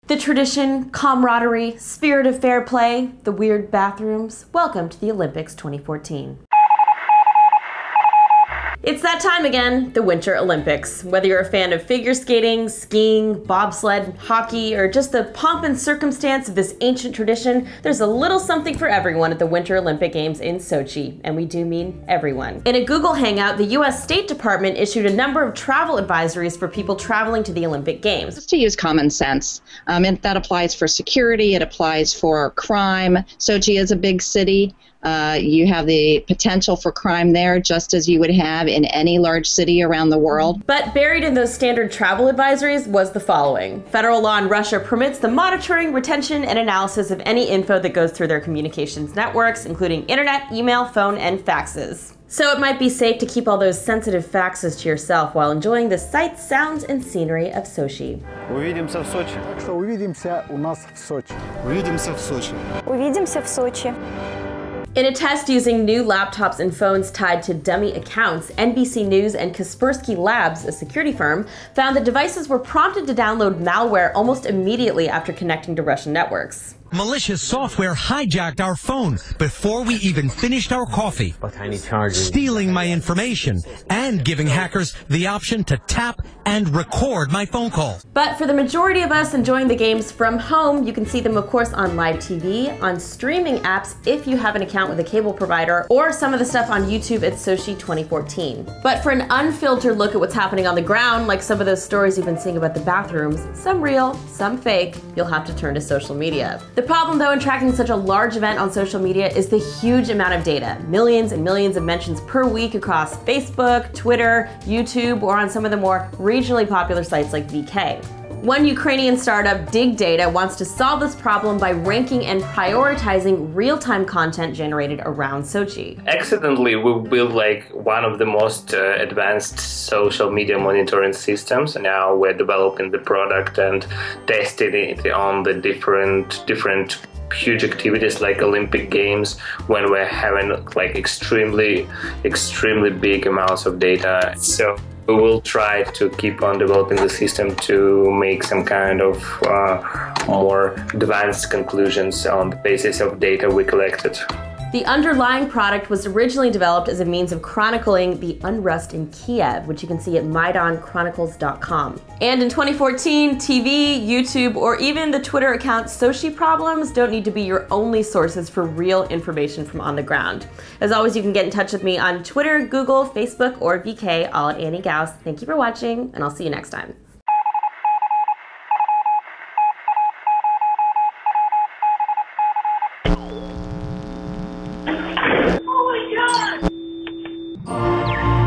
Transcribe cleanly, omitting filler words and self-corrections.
The tradition, camaraderie, spirit of fair play, the weird bathrooms. Welcome to the Olympics 2014. It's that time again, the Winter Olympics. Whether you're a fan of figure skating, skiing, bobsled, hockey, or just the pomp and circumstance of this ancient tradition, there's a little something for everyone at the Winter Olympic Games in Sochi, and we do mean everyone. In a Google Hangout, the US State Department issued a number of travel advisories for people traveling to the Olympic Games. Just to use common sense, and that applies for security, it applies for crime. Sochi is a big city. You have the potential for crime there, just as you would have in any large city around the world. But buried in those standard travel advisories was the following. Federal law in Russia permits the monitoring, retention, and analysis of any info that goes through their communications networks, including internet, email, phone, and faxes. So it might be safe to keep all those sensitive faxes to yourself while enjoying the sights, sounds, and scenery of Sochi. Увидимся в Сочи. Так что увидимся у нас в Сочи. Увидимся в Сочи. Увидимся в Сочи. In a test using new laptops and phones tied to dummy accounts, NBC News and Kaspersky Labs, a security firm, found that devices were prompted to download malware almost immediately after connecting to Russian networks. Malicious software hijacked our phone before we even finished our coffee, stealing my information and giving hackers the option to tap and record my phone calls. But for the majority of us enjoying the games from home, you can see them, of course, on live TV, on streaming apps if you have an account with a cable provider, or some of the stuff on YouTube at Sochi 2014. But for an unfiltered look at what's happening on the ground, like some of those stories you've been seeing about the bathrooms, some real, some fake, you'll have to turn to social media. The problem, though, in tracking such a large event on social media is the huge amount of data. Millions and millions of mentions per week across Facebook, Twitter, YouTube, or on some of the more regionally popular sites like VK. One Ukrainian startup, DigData, wants to solve this problem by ranking and prioritizing real-time content generated around Sochi. Accidentally, we built like one of the most advanced social media monitoring systems. Now we're developing the product and testing it on the different huge activities like Olympic Games, when we're having like extremely big amounts of data. So we will try to keep on developing the system to make some kind of more advanced conclusions on the basis of data we collected. The underlying product was originally developed as a means of chronicling the unrest in Kiev, which you can see at MaidanChronicles.com. And in 2014, TV, YouTube, or even the Twitter account Sochi Problems don't need to be your only sources for real information from on the ground. As always, you can get in touch with me on Twitter, Google, Facebook, or VK, all at Annie Gauss. Thank you for watching, and I'll see you next time. Oh my God!